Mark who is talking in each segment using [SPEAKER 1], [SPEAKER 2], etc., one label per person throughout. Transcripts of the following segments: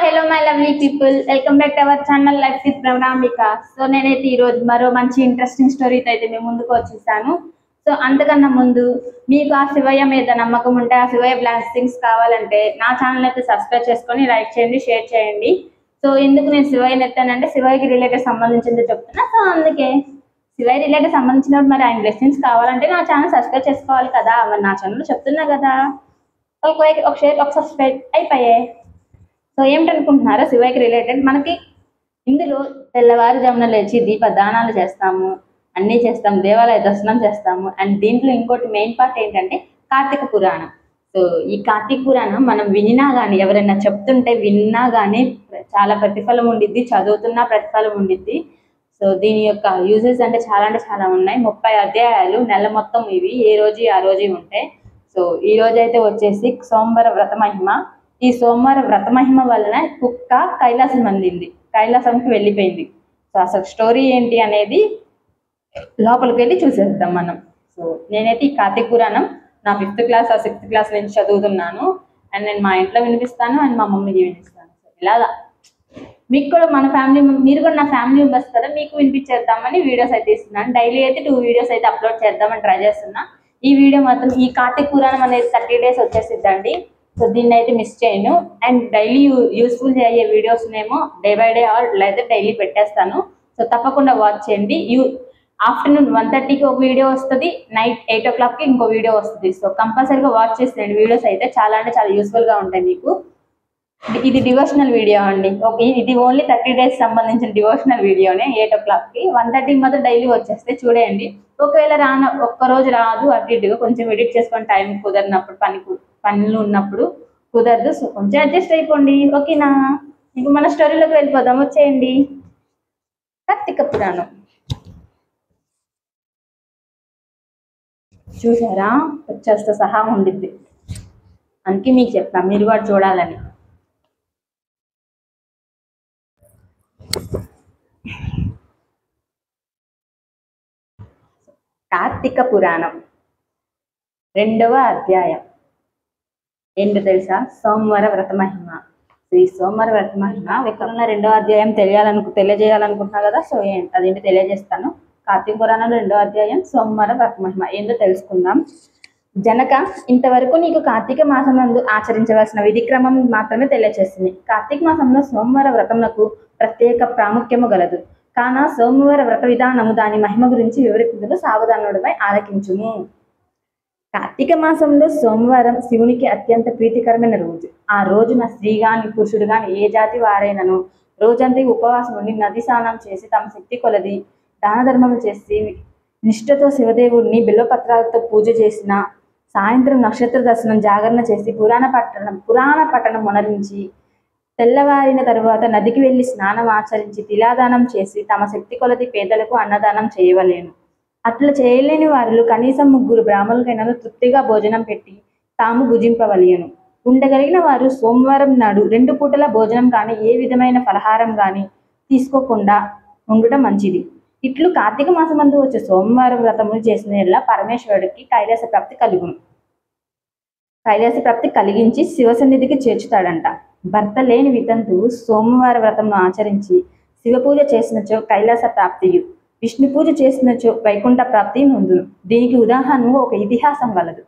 [SPEAKER 1] Hello my lovely people, welcome back to our channel life with Pranamika. So నేనైతే ఈరోజు మరో మంచి ఇంట్రెస్టింగ్ స్టోరీతో అయితే మేము ముందుకు వచ్చేసాను. సో అంతకన్నా ముందు మీకు ఆ శివయ్య మీద నమ్మకం ఉంటే, ఆ శివయ్య బ్లాస్టింగ్స్ కావాలంటే నా ఛానల్ అయితే సబ్స్క్రైబ్ చేసుకొని లైక్ చేయండి, షేర్ చేయండి. సో ఎందుకు నేను శివయ్యని ఎత్తానంటే శివయ్యకి రిలేటెడ్ సంబంధించింది చెప్తున్నా. సో అందుకే శివయ్య రిలేటెడ్ సంబంధించినప్పుడు మరి ఆయన బ్లెస్సింగ్స్ కావాలంటే నా ఛానల్ సబ్స్క్రైబ్ చేసుకోవాలి కదా. మరి నా ఛానల్ చెప్తున్నా కదా, ఒక లైక్, ఒక షేర్, ఒక సబ్స్క్రైబ్ అయిపోయాయి. సో ఏమిటనుకుంటున్నారా, శివయ్యకి రిలేటెడ్ మనకి ఇందులో తెల్లవారుజామున లేచి దీపదానాలు చేస్తాము, అన్నీ చేస్తాము, దేవాలయ దర్శనం చేస్తాము. అండ్ దీంట్లో ఇంకోటి మెయిన్ పార్ట్ ఏంటంటే కార్తీక పురాణం. సో ఈ కార్తీక పురాణం మనం వినినా కానీ, ఎవరైనా చెప్తుంటే విన్నా కానీ చాలా ప్రతిఫలం ఉండిద్ది, చదువుతున్నా ప్రతిఫలం ఉండిద్ది. సో దీని యొక్క యూజెస్ అంటే చాలా ఉన్నాయి. 30 అధ్యాయాలు, నెల మొత్తం ఇవి ఏ రోజు ఆ రోజు ఉంటాయి. సో ఈ రోజు అయితే వచ్చేసి సోమవార వ్రత మహిమ. ఈ సోమవార వ్రత మహిమ వలన కుక్క కైలాసం అందింది, కైలాసంకి వెళ్ళిపోయింది. సో అసలు స్టోరీ ఏంటి అనేది లోపలికి వెళ్ళి చూసేద్దాం మనం. సో నేనైతే ఈ కార్తీక పురాణం నా 5th క్లాస్ ఆ 6th క్లాస్ నుంచి చదువుతున్నాను. అండ్ నేను మా ఇంట్లో వినిపిస్తాను అండ్ మా మమ్మీకి వినిపిస్తాను. సో ఇలాగా మీకు కూడా మన ఫ్యామిలీ, మీరు కూడా నా ఫ్యామిలీ మెంబర్స్ కదా, మీకు వినిపించేద్దామని వీడియోస్ అయితే ఇస్తున్నాను. డైలీ అయితే 2 వీడియోస్ అయితే అప్లోడ్ చేద్దామని ట్రై చేస్తున్నా. ఈ వీడియో మాత్రం ఈ కార్తీక పురాణం అనేది 30 days వచ్చేసిద్దండి. సో దీన్ని అయితే మిస్ చేయను. అండ్ డైలీ యూస్ఫుల్ అయ్యే వీడియోస్నేమో డే బై డే ఆర్ లేదా డైలీ పెట్టేస్తాను. సో తప్పకుండా వాచ్ చేయండి. ఆఫ్టర్నూన్ 1:30కి ఒక వీడియో వస్తుంది, నైట్ 8 o'clockకి ఇంకో వీడియో వస్తుంది. సో కంపల్సరీగా వాచ్ చేసేయండి. వీడియోస్ అయితే చాలా అంటే చాలా యూస్ఫుల్గా ఉంటాయి మీకు. ఇది డివోషనల్ వీడియో అండి. ఓకే, ఇది ఓన్లీ 30 days సంబంధించిన డివోషనల్ వీడియోనే. 8 o'clockకి 1:30కి మాత్రం డైలీ వచ్చేస్తే చూడండి. ఒకవేళ ఒక్కరోజు రాదు, అటు ఇటుగా కొంచెం ఎడిట్ చేసుకొని టైం కుదరినప్పుడు, పనులు ఉన్నప్పుడు కుదరదు. సో కొంచెం అడ్జస్ట్ అయిపోండి, ఓకేనా? ఇంక మన స్టోరీలోకి వెళ్ళిపోదాం, వచ్చేయండి. కార్తీక పురాణం చూసారా, వచ్చేస్తే సహా ఉండిద్ది. అందుకే మీకు చెప్తాను, మీరు కూడా చూడాలని. కార్తీక పురాణం 2వ అధ్యాయం ఏంటో తెలుసా? సోమవార వ్రత మహిమ. ఈ సోమవార వ్రత మహిమ ఎక్కడున్న 2వ అధ్యాయం తెలియజేయాలనుకుంటున్నా కదా. సో అదేంటో తెలియజేస్తాను. కార్తీక పురాణం 2వ అధ్యాయం సోమవార వ్రత మహిమ ఏంటో తెలుసుకుందాం. జనక, ఇంతవరకు నీకు కార్తీక మాసం నందు ఆచరించవలసిన విధి క్రమం మాత్రమే తెలియజేస్తుంది. కార్తీక మాసంలో సోమవార వ్రతమునకు ప్రత్యేక ప్రాముఖ్యము గలదు. కాన సోమవార వ్రత విధానము దాని మహిమ గురించి వివరిస్తుందో సావధానుడిపై ఆలకించుము. కార్తీక మాసంలో సోమవారం శివునికి అత్యంత ప్రీతికరమైన రోజు. ఆ రోజున స్త్రీ గాని పురుషుడు గాని ఏ జాతి వారైనను రోజంతా ఉపవాసం ఉండి నది స్నానం చేసి తమ శక్తి కొలది దాన ధర్మం చేసి నిష్ఠతో శివదేవుడిని బిల్వపత్రాలతో పూజ చేసిన, సాయంత్రం నక్షత్ర దర్శనం జాగరణ చేసి పురాణ పట్టణం మొనరించి తెల్లవారిన తరువాత నదికి వెళ్లి స్నానం ఆచరించి తిలాదానం చేసి తమ శక్తి కొలది పేదలకు అన్నదానం చేయవలేను. అట్లా చేయలేని వారిలో కనీసం 3 బ్రాహ్మణులకైనా తృప్తిగా భోజనం పెట్టి తాము భుజింపవలయను. ఉండగలిగిన వారు సోమవారం నాడు 2 పూటల భోజనం కానీ ఏ విధమైన ఫలహారం కానీ తీసుకోకుండా ఉండటం మంచిది. ఇట్లు కార్తీక మాసమందు వచ్చే సోమవారం వ్రతములు చేసిన ఎడల పరమేశ్వరుడికి కైలాస ప్రాప్తి కలిగించి శివసన్నిధికి చేర్చుతాడంట. భర్త లేని వితంతు సోమవార వ్రతమును ఆచరించి శివ పూజ చేసినచో కైలాస ప్రాప్తియు, విష్ణు పూజ చేసినచో వైకుంఠ ప్రాప్తి ముందును. దీనికి ఉదాహరణకు ఒక ఇతిహాసం గలదు.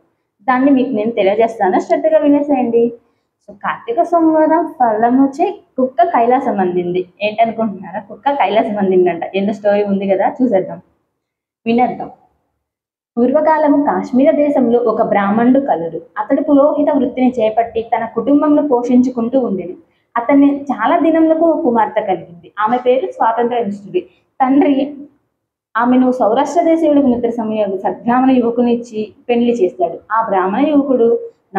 [SPEAKER 1] దాన్ని మీకు నేను తెలియజేస్తాను, శ్రద్ధగా వినేసేయండి. సో కార్తీక సోమవారం ఫలముచే కుక్క కైలాసం అందింది. ఏంటనుకుంటున్నారా? కుక్క కైలాసం అందిందంట. ఏందో స్టోరీ ఉంది కదా, చూసేద్దాం, వినేద్దాం. పూర్వకాలము కాశ్మీర దేశంలో ఒక బ్రాహ్మణుడు కలడు. అతడు పురోహిత వృత్తిని చేపట్టి తన కుటుంబంను పోషించుకుంటూ ఉండేది. అతన్ని చాలా దినములకు కుమార్తె కలిగింది. ఆమె పేరు స్వాతంత్రనిష్ఠుడి. తండ్రి ఆమెను సౌరాష్ట్ర దేశీయుడికి మిత్ర సమయాలు సద్బ్రాహ్మణ యువకునిచ్చి పెళ్లి చేశాడు. ఆ బ్రాహ్మణ యువకుడు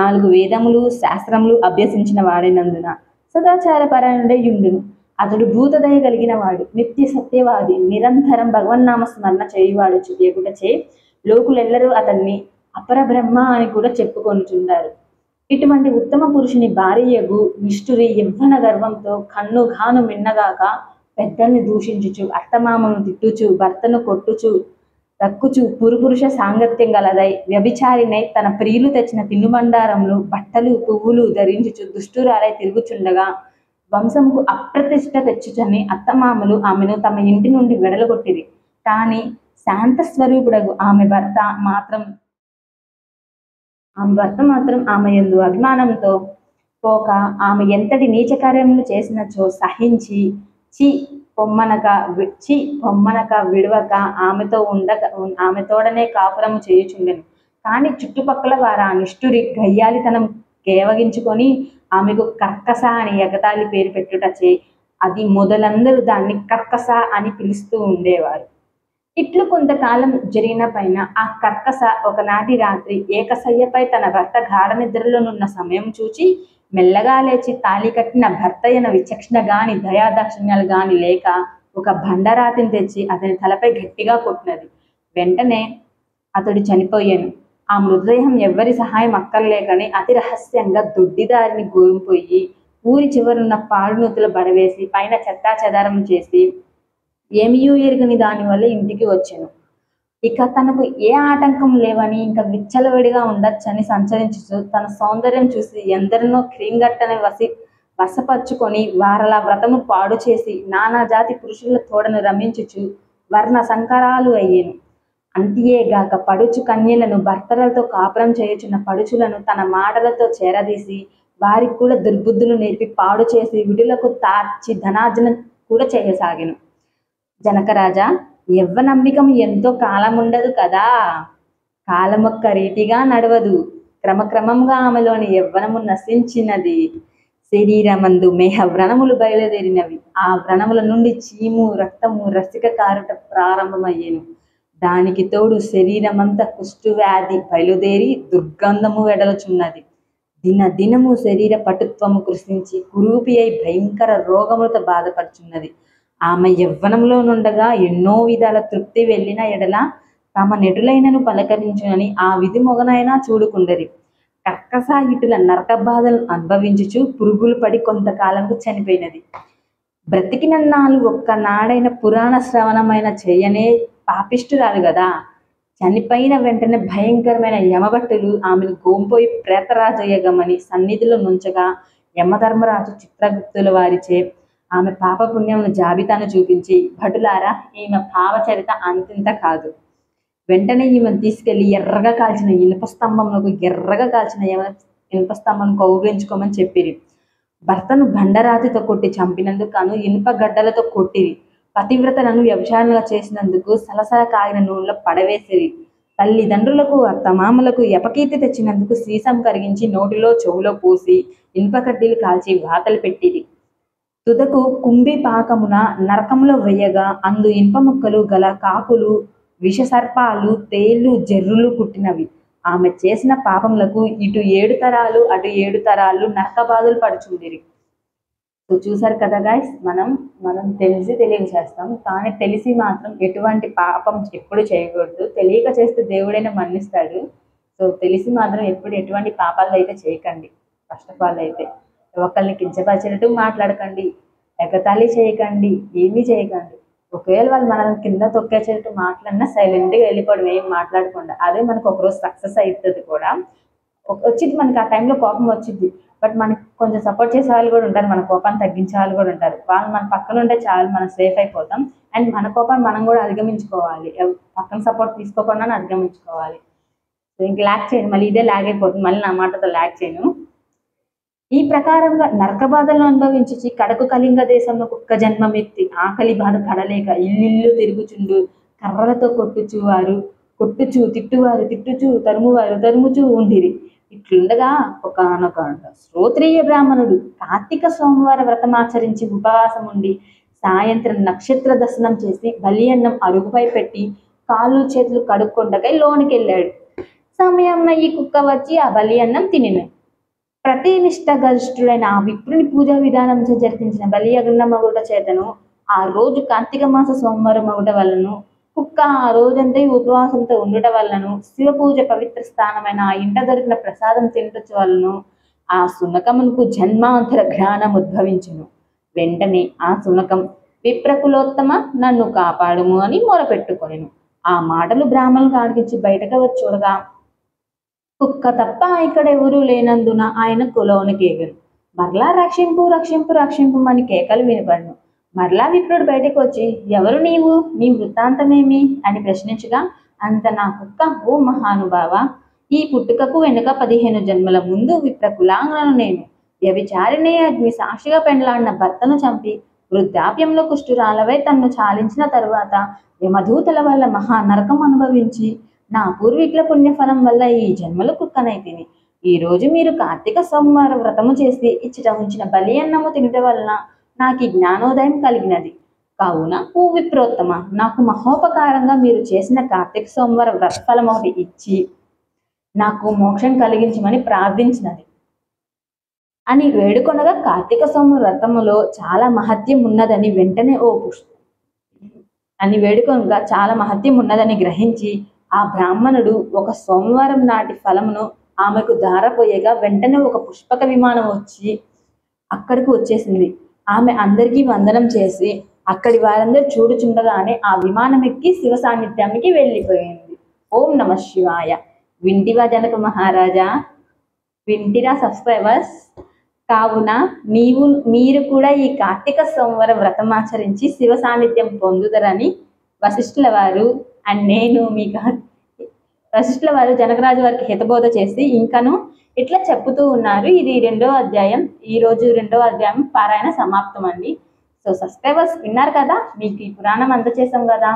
[SPEAKER 1] 4 వేదములు శాస్త్రములు అభ్యసించిన వాడైనందున సదాచార పరాయణుడై యుండును. అతడు భూతదయ కలిగిన వాడు, నిత్య సత్యవాది, నిరంతరం భగవన్నామ స్మరణ చేయువాడు చెయ్యకుటచే లోకులెల్లరూ అతన్ని అపర బ్రహ్మ అని కూడా చెప్పుకొనుచుండారు. ఇటువంటి ఉత్తమ పురుషుని భార్యయగు నిష్ఠురి యవ్వన గర్వంతో కన్నుగాను మిన్నగాక పెద్దల్ని దూషించుచు, అత్తమామను తిట్టుచు, భర్తను కొట్టుచు, రక్కుచు, పురుపురుష సాంగత్యం గలదై వ్యభిచారినై తన ప్రియులు తెచ్చిన తినుబండారములు బట్టలు పువ్వులు ధరించుచు దుష్టురాలై తిరుగుచుండగా వంశముకు అప్రతిష్ట తెచ్చుచని అత్తమామలు ఆమెను తమ ఇంటి నుండి వెడలగొట్టిరి. కానీ శాంత స్వరూపుడగు ఆమె భర్త మాత్రం ఆమె యందు అభిమానంతో పోక ఆమె ఎంతటి నీచ కార్యములు చేసినచో సహించి పొమ్మనక విడవక ఆమెతోడనే కాపురము చేయుచుండెను. కానీ చుట్టుపక్కల వారు ఆ నిష్ఠురి గయ్యాలితనం కేవగించుకొని ఆమెకు కర్కస అని ఎగతాళి పేరు పెట్టుటచే అది మొదలందరూ దాన్ని కర్కస అని పిలుస్తూ ఉండేవారు. ఇట్లు కొంతకాలం జరిగిన పైన ఆ కర్కస ఒకనాటి రాత్రి ఏకశయ్యపై తన భర్త గాఢ నిద్రలోనున్న సమయం చూచి మెల్లగా లేచి తాళి కట్టిన భర్త అయిన విచక్షణ గాని దయాదాక్షిణ్యాలు గాని లేక ఒక బండరాతిని తెచ్చి అతని తలపై గట్టిగా కొట్టినది. వెంటనే అతడు చనిపోయాను. ఆ మృతదేహం ఎవ్వరి సహాయం అక్కర్లేకని అతి రహస్యంగా దొడ్డిదారిని గోంపోయి ఊరి చివరున్న పాడునూతులు బడవేసి పైన చెత్తా చెదారం చేసి ఏమియూ ఎరుగని దానివల్ల ఇంటికి వచ్చాను. ఇక తనకు ఏ ఆటంకం లేవని ఇంకా విచ్చలవిడిగా ఉండొచ్చని సంచరించుచు తన సౌందర్యం చూసి ఎందరినో క్రీంగట్టని వశపరుచుకొని వారలా వ్రతము పాడు చేసి నానాజాతి పురుషుల తోడను రమించుచు వర్ణ సంకరాలు అయ్యేను. అంతియేగాక పడుచు కన్యలను భర్తలతో కాపురం చేయుచున్న పడుచులను తన మాటలతో చేరదీసి వారికి కూడా దుర్బుద్ధులు నేర్పి పాడు చేసి విడులకు తార్చి ధనార్జన కూడా చేయసాగాను. జనకరాజా, యవ్వనంబికము ఎంతో కాలముండదు కదా, కాలమొక్క రీతిగా నడవదు. క్రమక్రమంగా ఆమెలోని యవ్వనము నశించినది. శరీరమందు మేహ వ్రణములు బయలుదేరినవి. ఆ వ్రణముల నుండి చీము రక్తము రసిక కారుట ప్రారంభమయ్యేను. దానికి తోడు శరీరమంతా కుష్ఠవ్యాధి బయలుదేరి దుర్గంధము వెడలుచున్నది. దినదినము శరీర పటుత్వము కృషించి కురూపి అయి భయంకర రోగములతో బాధపడుచున్నది. ఆమె యవ్వనంలో నుండగా ఎన్నో విధాల తృప్తి వెళ్ళిన ఎడల తమ నెటులైనను పలకరించునని ఆ విధి మొగనైనా చూడుకుండరి. కర్కస ఇటుల నరక బాధలు అనుభవించుచు పురుగులు పడి కొంతకాలంకు చనిపోయినది. బ్రతికినన్నాళ్ళు ఒక్కనాడైన పురాణ శ్రవణమైన చేయనే పాపిష్టురాలు కదా. చనిపోయిన వెంటనే భయంకరమైన యమభట్టులు ఆమెను గోంపోయి ప్రేతరాజయ్యగమని సన్నిధిలో నుంచగా యమధర్మరాజు చిత్రగుప్తుల వారిచే ఆమె పాపపుణ్యముల జాబితాను చూపించి, భటులారా, ఈమె భావచరిత అంతింత కాదు. వెంటనే ఈమెను తీసుకెళ్లి ఎర్రగా కాల్చిన ఇనుప స్తంభం కౌగిలించుకోమని చెప్పిరి. భర్తను బండరాతితో కొట్టి చంపినందుకు గాను ఇనుప గడ్డలతో కొట్టిరి. పతివ్రతలను వ్యభిచారులుగా చేసినందుకు సలసల కాగిన నూనెలో పడవేసిరి. తల్లిదండ్రులకు అత్తమామలకు యపకీర్తి తెచ్చినందుకు సీసం కరిగించి నోటిలో చెవులో పూసి ఇనుప కడ్డీలు కాల్చి వాతలు పెట్టిరి. తుదకు కుంభి పాకమున నరకములో వెయ్యగా అందు ఇనుప ముక్కలు గల కాకులు, విషసర్పాలు, తేళ్లు, జర్రులు పుట్టినవి. ఆమె చేసిన పాపములకు ఇటు 7 తరాలు అటు 7 తరాలు నరక బాధలు పడుచుండిరి. సో చూసారు కదా గాయస్, మనం తెలిసి తెలియక చేస్తాం, కానీ తెలిసి మాత్రం ఎటువంటి పాపం ఎప్పుడు చేయకూడదు. తెలియక చేస్తే దేవుడైనా మన్నిస్తాడు. సో తెలిసి మాత్రం ఎటువంటి పాపాలు అయితే చేయకండి. ఫస్ట్ ఆఫ్ ఆల్ అయితే ఒకరిని కించపరిచినట్టు మాట్లాడకండి, ఎగతాళి చేయకండి, ఏమీ చేయకండి. ఒకవేళ వాళ్ళు మనల్ని కింద తొక్కేసేటట్టు మాట్లాడినా సైలెంట్గా వెళ్ళిపోవడం, ఏం మాట్లాడకుండా. అదే మనకు ఒకరోజు సక్సెస్ అవుతుంది కూడా. వచ్చింది మనకి, ఆ టైంలో కోపం వచ్చింది. బట్ మనకి కొంచెం సపోర్ట్ చేసే వాళ్ళు కూడా ఉంటారు, మన కోపాన్ని తగ్గించే వాళ్ళు కూడా ఉంటారు. వాళ్ళు మన పక్కన ఉంటే చాలు, మనం సేఫ్ అయిపోతాం. అండ్ మన కోపాన్ని మనం కూడా అధిగమించుకోవాలి, పక్కన సపోర్ట్ తీసుకోకుండా అధిగమించుకోవాలి. సో ఇంక ల్యాక్ చేయను, మళ్ళీ ఇదే ల్యాగ్ అయిపోతుంది, మళ్ళీ నా మాటతో ల్యాక్ చేయను. ఈ ప్రకారంగా నరక బాధలను అనుభవించి కడకు కళింగ దేశంలో కుక్క జన్మమెత్తి ఆకలి బాధ పడలేక ఇల్లు తిరుగుచుండు కర్రలతో తిట్టుచు తరుముచు ఉండిరి. ఇట్లుండగా ఒకనొక శ్రోత్రియ బ్రాహ్మణుడు కార్తీక సోమవార వ్రతమాచరించి ఉపవాసం ఉండి సాయంత్రం నక్షత్ర దర్శనం చేసి బలి అన్నం అరుగుపై పెట్టి కాళ్ళు చేతులు కడుక్కొండకై లోనికి వెళ్ళాడు. సమయంలో ఈ కుక్క వచ్చి ఆ బలి అన్నం తినిన. ప్రతినిష్ట గరిష్ఠుడైన ఆ విప్రుని పూజా విధానం జరిపించిన బలి అగ్నమగుట చేతను ఆ రోజు కార్తీక మాస సోమవారం అగుట వల్లను కుక్క ఆ రోజంతా ఉపవాసంతో ఉండటం వల్లను శివ పూజ పవిత్ర స్థానమైన ఆ ఇంట దొరికిన ప్రసాదం తినటం వల్లను ఆ శునకమునకు జన్మాంతర జ్ఞానం ఉద్భవించును. వెంటనే ఆ శునకం, విప్రకులోత్తమ, నన్ను కాపాడుము అని మొరపెట్టుకొనెను. ఆ మాటలు బ్రాహ్మణులకు ఆడికించి బయటకు వచ్చి చూడగా కుక్క తప్ప ఇక్కడ ఎవరూ లేనందున ఆయన కులోనికి ఎగను. మరలా రక్షింపు రక్షింపు రక్షింపు అని కేకలు వినపడను. మరలా విప్రుడు బయటకు వచ్చి, ఎవరు నీవు, నీ వృత్తాంతమేమి అని ప్రశ్నించగా, అంత నా కుక్క, ఓ మహానుభావ, ఈ పుట్టుకకు వెనుక 15 జన్మల ముందు విప్ర కులాంగను నేను. వ్యభిచారిణి అగ్ని సాక్షిగా పెండ్లాడిన భర్తను చంపి వృద్ధాప్యంలో కుష్ఠురాలవై తన్ను చాలించిన తరువాత యమదూతల వల్ల మహా నరకం అనుభవించి నా పూర్వీకుల పుణ్యఫలం వల్ల ఈ జన్మలు కుక్కనైతిని. ఈ రోజు మీరు కార్తీక సోమవార వ్రతము చేసి ఇచ్చట ఉంచిన బలి అన్నము తినటం వలన నాకు ఈ జ్ఞానోదయం కలిగినది. కావున ఓ విప్రోత్తమ, నాకు మహోపకారంగా మీరు చేసిన కార్తీక సోమవార వ్రత ఫలం ఒకటి ఇచ్చి నాకు మోక్షం కలిగించమని ప్రార్థించినది అని వేడుకొనగా, కార్తీక సోమవార వ్రతములో చాలా మహత్యం ఉన్నదని వెంటనే వేడుకొనగా చాలా మహత్యం ఉన్నదని గ్రహించి ఆ బ్రాహ్మణుడు ఒక సోమవారం నాటి ఫలమును ఆమెకు ధారపోయగా వెంటనే ఒక పుష్పక విమానం వచ్చి అక్కడికి వచ్చేసింది. ఆమె అందరికీ వందనం చేసి అక్కడి వారందరూ చూడుచుండగానే ఆ విమానం ఎక్కి శివ సాన్నిధ్యానికి వెళ్ళిపోయింది. ఓం నమ శివాయ. వింటివా జనక మహారాజా, వింటిరా సబ్స్క్రైబర్స్? కావున మీరు కూడా ఈ కార్తీక సోమవార వ్రతమాచరించి శివ సాన్నిధ్యం పొందుదరని వశిష్ఠుల వారు అండ్ నేను మీకు వశిష్ఠుల వారు జనకరాజు వారికి హితబోధ చేసి ఇంకను ఇట్లా చెప్పుతూ ఉన్నారు. ఇది 2వ అధ్యాయం. ఈ రోజు 2వ అధ్యాయం పారాయణ సమాప్తం అండి. సో సబ్స్క్రైబర్స్ విన్నారు కదా, మీకు ఈ పురాణం అందచేసాం కదా.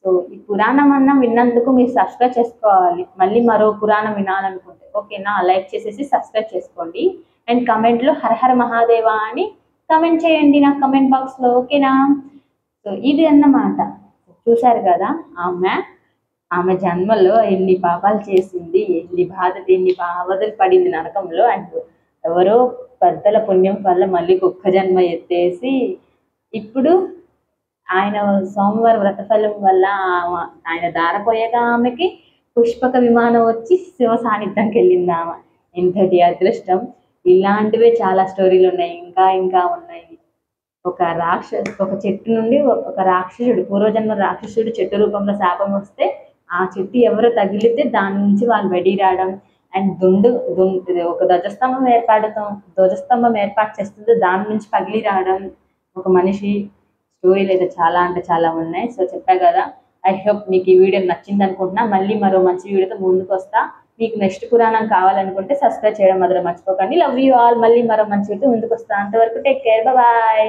[SPEAKER 1] సో ఈ పురాణం అన్న విన్నందుకు మీరు సబ్స్క్రైబ్ చేసుకోవాలి. మళ్ళీ మరో పురాణం వినాలనుకుంటే ఓకేనా, లైక్ చేసేసి సబ్స్క్రైబ్ చేసుకోండి. అండ్ కమెంట్లో హరహర మహాదేవ అని కమెంట్ చేయండి నా కమెంట్ బాక్స్లో, ఓకేనా. సో ఇది అన్నమాట. చూశారు కదా, ఆమె జన్మలో ఎన్ని పాపాలు చేసింది, ఎన్ని బాధలు పడింది నరకంలో. అండ్ ఎవరో పెద్దల పుణ్యం వల్ల మళ్ళీ కుక్క జన్మ ఎత్తేసి ఇప్పుడు ఆయన సోమవారం వ్రతఫలం వల్ల ఆయన దారపోయాక ఆమెకి పుష్పక విమానం వచ్చి శివ సాన్నిధ్యంకి వెళ్ళింది ఆమె. ఇంతటి అదృష్టం. ఇలాంటివే చాలా స్టోరీలు ఉన్నాయి, ఇంకా ఉన్నాయి. ఒక చెట్టు నుండి ఒక రాక్షసుడు, పూర్వజన్మ రాక్షసుడు చెట్టు రూపంలో శాపం వస్తే ఆ చెట్టు ఎవరు తగిలితే దాని నుంచి వాళ్ళు వెడి రావడం. అండ్ ఒక ధ్వజస్తంభం ఏర్పాటు చేస్తుంది, దాని నుంచి పగిలి రావడం ఒక మనిషి. స్టోరీలు అయితే చాలా అంటే చాలా ఉన్నాయి. సో చెప్పా కదా, ఐ హోప్ మీకు ఈ వీడియో నచ్చింది అనుకుంటున్నా. మళ్ళీ మరో మంచి వీడియోతో ముందుకు వస్తా. మీకు నెక్స్ట్ పురాణం కావాలనుకుంటే సబ్స్క్రైబ్ చేయడం మాత్రం మర్చిపోకండి. Love you all. మళ్ళీ మరో మంచి వీడియో ముందుకు వస్తా. అంతవరకు టేక్ కేర్, బాయ్.